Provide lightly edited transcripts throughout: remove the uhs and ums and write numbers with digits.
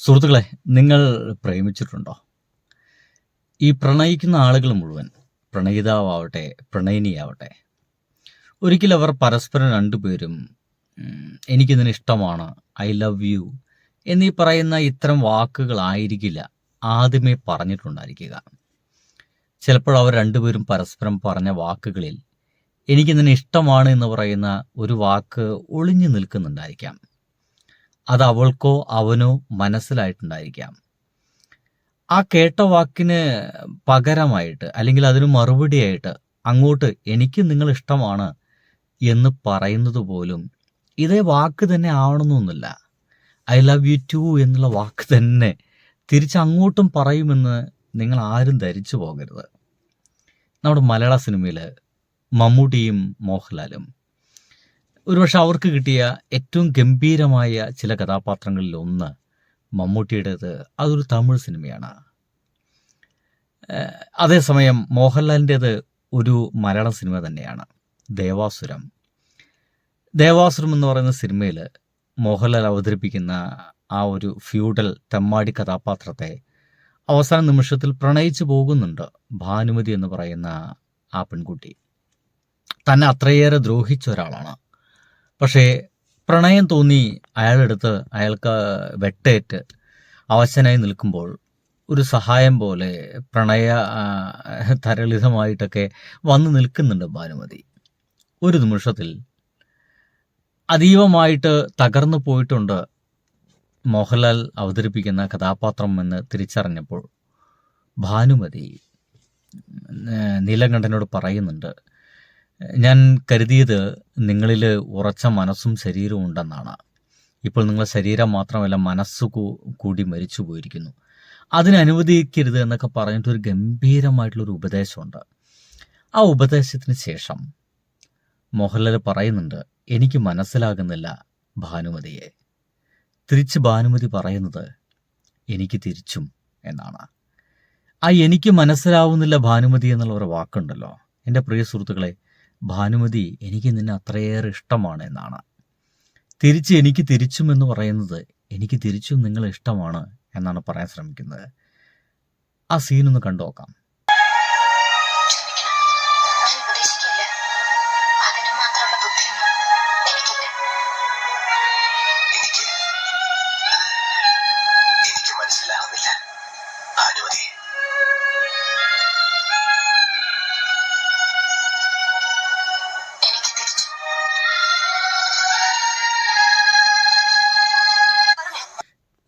സുഹൃത്തുക്കളെ, നിങ്ങൾ പ്രേമിച്ചിട്ടുണ്ടോ? ഈ പ്രണയിക്കുന്ന ആളുകൾ മുഴുവൻ, പ്രണയിതാവട്ടെ പ്രണയിനിയാവട്ടെ, ഒരിക്കലും അവർ പരസ്പരം രണ്ടുപേരും എനിക്കിതിന് ഇഷ്ടമാണ്, ഐ ലവ് യു എന്നീ പറയുന്ന ഇത്തരം വാക്കുകളായിരിക്കില്ല ആദ്യമേ പറഞ്ഞിട്ടുണ്ടായിരിക്കുക. ചിലപ്പോൾ അവർ രണ്ടുപേരും പരസ്പരം പറഞ്ഞ വാക്കുകളിൽ എനിക്കിതിന് ഇഷ്ടമാണ് എന്ന് പറയുന്ന ഒരു വാക്ക് ഒളിഞ്ഞു നിൽക്കുന്നുണ്ടായിരിക്കാം. അത് അവൾക്കോ അവനോ മനസ്സിലായിട്ടുണ്ടായിരിക്കാം. ആ കേട്ട വാക്കിന് പകരമായിട്ട് അല്ലെങ്കിൽ അതിന് മറുപടിയായിട്ട് അങ്ങോട്ട് എനിക്ക് നിങ്ങൾ ഇഷ്ടമാണ് എന്ന് പറയുന്നത് പോലും ഇതേ വാക്ക് തന്നെ ആവണമെന്നൊന്നുമില്ല. ഐ ലവ് യു ടു എന്നുള്ള വാക്ക് തന്നെ തിരിച്ചങ്ങോട്ടും പറയുമെന്ന് നിങ്ങൾ ആരും ധരിച്ചു പോകരുത്. നമ്മുടെ മലയാള സിനിമയിൽ മമ്മൂട്ടിയും മോഹൻലാലും ഒരുപക്ഷെ അവർക്ക് കിട്ടിയ ഏറ്റവും ഗംഭീരമായ ചില കഥാപാത്രങ്ങളിൽ ഒന്ന് മമ്മൂട്ടിയുടേത് അതൊരു തമിഴ് സിനിമയാണ്. അതേസമയം മോഹൻലാലിൻ്റേത് ഒരു മലയാളം സിനിമ തന്നെയാണ്, ദേവാസുരം. ദേവാസുരം എന്ന് പറയുന്ന സിനിമയിൽ മോഹൻലാൽ അവതരിപ്പിക്കുന്ന ആ ഒരു ഫ്യൂഡൽ തെമ്മാടി കഥാപാത്രത്തെ അവസാന നിമിഷത്തിൽ പ്രണയിച്ചു പോകുന്നുണ്ട് ഭാനുമതി എന്ന് പറയുന്ന ആ പെൺകുട്ടി. തന്നെ അത്രയേറെ ദ്രോഹിച്ച ഒരാളാണ്. പക്ഷേ പ്രണയം തോന്നി അയാളെടുത്ത് അയാൾക്ക് വെട്ടേറ്റ് അവശനായി നിൽക്കുമ്പോൾ ഒരു സഹായം പോലെ പ്രണയ തരളിതമായിട്ടൊക്കെ വന്നു നിൽക്കുന്നുണ്ട് ഭാനുമതി. ഒരു നിമിഷത്തിൽ അതീവമായിട്ട് തകർന്നു പോയിട്ടുണ്ട് മോഹൻലാൽ അവതരിപ്പിക്കുന്ന കഥാപാത്രം എന്ന് തിരിച്ചറിഞ്ഞപ്പോൾ ഭാനുമതി നീലകണ്ഠനോട് പറയുന്നുണ്ട്, ഞാൻ കരുതിയത് നിങ്ങളിൽ ഉറച്ച മനസ്സും ശരീരവും ഉണ്ടെന്നാണ്. ഇപ്പോൾ നിങ്ങളുടെ ശരീരം മാത്രമല്ല മനസ്സു കൂടി മരിച്ചു പോയിരിക്കുന്നു. അതിനനുവദിക്കരുത് എന്നൊക്കെ പറഞ്ഞിട്ടൊരു ഗംഭീരമായിട്ടുള്ളൊരു ഉപദേശമുണ്ട്. ആ ഉപദേശത്തിന് ശേഷം മോഹൻലാൽ പറയുന്നുണ്ട്, എനിക്ക് മനസ്സിലാകുന്നില്ല ഭാനുമതിയെ. തിരിച്ച് ഭാനുമതി പറയുന്നത് എനിക്ക് തിരിച്ചും എന്നാണ്. ആ എനിക്ക് മനസ്സിലാവുന്നില്ല ഭാനുമതി എന്നുള്ള ഒരു വാക്കുണ്ടല്ലോ, എൻ്റെ പ്രിയ സുഹൃത്തുക്കളെ, ഭാനുമതി എനിക്ക് നിന്നെ അത്രയേറെ ഇഷ്ടമാണ് എന്നാണ്. തിരിച്ച് എനിക്ക് തിരിച്ചും എന്ന് പറയുന്നത് എനിക്ക് തിരിച്ചും നിങ്ങളെ ഇഷ്ടമാണ് എന്നാണ് പറയാൻ ശ്രമിക്കുന്നത്. ആ സീനൊന്ന് കണ്ടു നോക്കാം.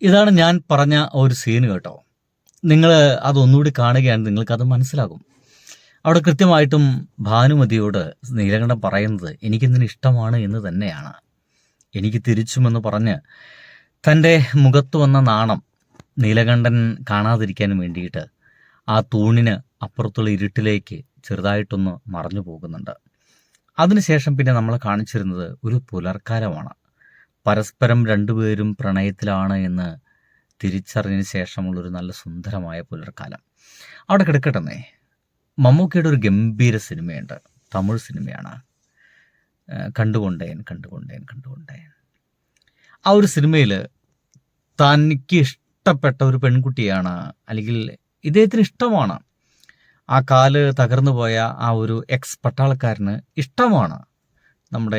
ഇതാണ് ഞാൻ പറഞ്ഞ ഒരു സീന് കേട്ടോ. നിങ്ങൾ അതൊന്നുകൂടി കാണുകയാണ്, നിങ്ങൾക്കത് മനസ്സിലാകും. അവിടെ കൃത്യമായിട്ടും ഭാനുമതിയോട് നീലകണ്ഠൻ പറയുന്നത് എനിക്കിതിന് ഇഷ്ടമാണ് എന്ന് തന്നെയാണ്. എനിക്ക് തിരിച്ചുമെന്ന് പറഞ്ഞ് തൻ്റെ മുഖത്ത് വന്ന നാണം നീലകണ്ഠൻ കാണാതിരിക്കാൻ വേണ്ടിയിട്ട് ആ തൂണിന് അപ്പുറത്തുള്ള ഇരുട്ടിലേക്ക് ചെറുതായിട്ടൊന്ന് മറഞ്ഞു പോകുന്നുണ്ട്. അതിനുശേഷം പിന്നെ നമ്മളെ കാണിച്ചിരുന്നത് ഒരു പുലർക്കാലമാണ്. പരസ്പരം രണ്ടുപേരും പ്രണയത്തിലാണ് എന്ന് തിരിച്ചറിഞ്ഞതിന് ശേഷമുള്ളൊരു നല്ല സുന്ദരമായ പുലർക്കാലം. അവിടെ കിടക്കട്ടെന്നേ. മമ്മൂക്കയുടെ ഒരു ഗംഭീര സിനിമയുണ്ട്, തമിഴ് സിനിമയാണ്, കണ്ടുകൊണ്ടേൻ. ആ ഒരു സിനിമയിൽ തനിക്ക് ഇഷ്ടപ്പെട്ട ഒരു പെൺകുട്ടിയാണ്, അല്ലെങ്കിൽ ഇദ്ദേഹത്തിന് ഇഷ്ടമാണ്, ആ കാല് തകർന്നു പോയ ആ ഒരു എക്സ് പട്ടാളക്കാരന് ഇഷ്ടമാണ് നമ്മുടെ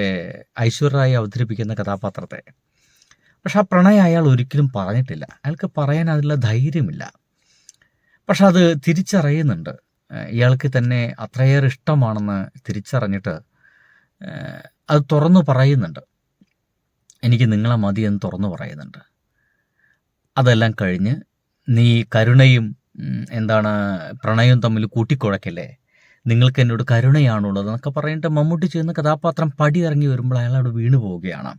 ഐശ്വര്യ റായി അവതരിപ്പിക്കുന്ന കഥാപാത്രത്തെ. പക്ഷെ ആ പ്രണയം അയാൾ ഒരിക്കലും പറഞ്ഞിട്ടില്ല, അയാൾക്ക് പറയാൻ അതിലുള്ള ധൈര്യമില്ല. പക്ഷെ അത് തിരിച്ചറിയുന്നുണ്ട്, ഇയാൾക്ക് തന്നെ അത്രയേറെ ഇഷ്ടമാണെന്ന് തിരിച്ചറിഞ്ഞിട്ട് അത് തുറന്നു പറയുന്നുണ്ട്, എനിക്ക് നിങ്ങളെ മതി എന്ന് തുറന്നു പറയുന്നുണ്ട്. അതെല്ലാം കഴിഞ്ഞ് നീ കരുണയും പ്രണയവും തമ്മിൽ കൂട്ടിക്കുഴക്കല്ലേ, നിങ്ങൾക്ക് എന്നോട് കരുണയാണുള്ളത് എന്നൊക്കെ പറഞ്ഞിട്ട് മമ്മൂട്ടി ചെയ്യുന്ന കഥാപാത്രം പടി ഇറങ്ങി വരുമ്പോൾ അയാൾ അവിടെ വീണു പോവുകയാണ്.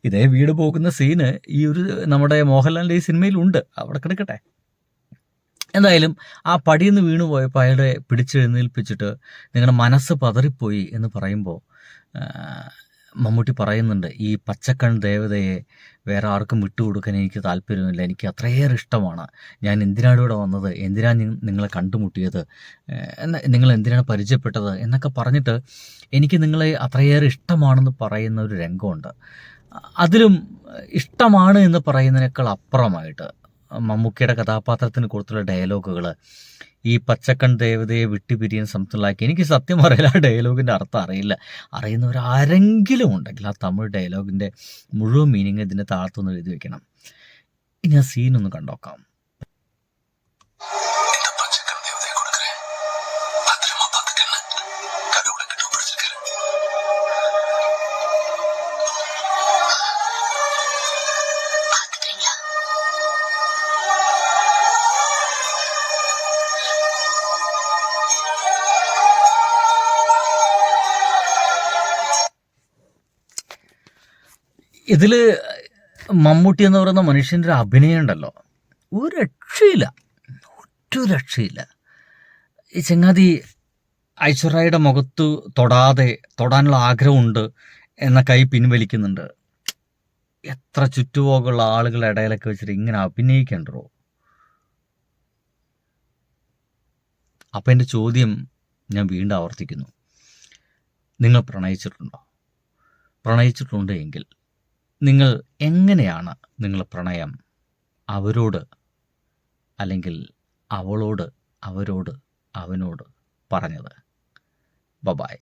ഇതേ വീട് പോകുന്ന സീന് ഈ ഒരു നമ്മുടെ മോഹൻലാലിൻ്റെ ഈ സിനിമയിലുണ്ട്, അവിടെ കിടക്കട്ടെ. എന്തായാലും ആ പടിയിൽ നിന്ന് വീണു പോയപ്പോൾ അയാളെ പിടിച്ചെഴുന്നേൽപ്പിച്ചിട്ട് നിങ്ങളുടെ മനസ്സ് പതറിപ്പോയി എന്ന് പറയുമ്പോൾ മമ്മൂട്ടി പറയുന്നുണ്ട്, ഈ പച്ചക്കൺ ദേവതയെ വേറെ ആർക്കും വിട്ടുകൊടുക്കാൻ എനിക്ക് താല്പര്യമില്ല, എനിക്ക് അത്രയേറെ ഇഷ്ടമാണ്, ഞാൻ എന്തിനാണ് ഇവിടെ വന്നത്, എന്തിനാണ് നിങ്ങളെ കണ്ടുമുട്ടിയത്, നിങ്ങൾ എന്തിനാണ് പരിചയപ്പെട്ടത് എന്നൊക്കെ പറഞ്ഞിട്ട് എനിക്ക് നിങ്ങളെ അത്രയേറെ ഇഷ്ടമാണെന്ന് പറയുന്ന ഒരു രംഗമുണ്ട്. അതിലും ഇഷ്ടമാണ് എന്ന് പറയുന്നതിനേക്കാൾ അപ്പുറമായിട്ട് മമ്മൂക്കയുടെ കഥാപാത്രത്തിന് കൊടുത്തുള്ള ഡയലോഗുകൾ, ഈ പച്ചക്കൺ ദേവതയെ വിട്ടുപിരിയാൻ സംതിങ്, എനിക്ക് സത്യം പറയില്ല ആ ഡയലോഗിൻ്റെ അർത്ഥം അറിയില്ല. അറിയുന്നവരാരെങ്കിലും ഉണ്ടെങ്കിൽ ആ തമിഴ് ഡയലോഗിൻ്റെ മുഴുവൻ മീനിങ് ഇതിൻ്റെ താഴത്തൊന്ന് എഴുതി വെക്കണം. ഇനി ആ സീനൊന്ന് കണ്ടോക്കാം. ഇതിൽ മമ്മൂട്ടി എന്ന് പറയുന്ന മനുഷ്യൻ്റെ ഒരു അഭിനയം ഉണ്ടല്ലോ, ഒരു രക്ഷയില്ല, ഒറ്റ രക്ഷയില്ല. ഈ ചങ്ങാതി ഐശ്വര്യയുടെ മുഖത്ത് തൊടാനുള്ള ആഗ്രഹമുണ്ട് എന്ന കൈ പിൻവലിക്കുന്നുണ്ട്. എത്ര ചുറ്റുപോകുള്ള ആളുകളുടെ ഇടയിലൊക്കെ വെച്ചിട്ട് ഇങ്ങനെ അഭിനയിക്കണ്ടോ? അപ്പം എൻ്റെ ചോദ്യം ഞാൻ വീണ്ടും ആവർത്തിക്കുന്നു, നിങ്ങൾ പ്രണയിച്ചിട്ടുണ്ടോ എങ്കിൽ നിങ്ങൾ എങ്ങനെയാണ് നിങ്ങൾ പ്രണയം അവരോട് അല്ലെങ്കിൽ അവളോട് അവരോട് അവനോട് പറഞ്ഞത്? ബൈ.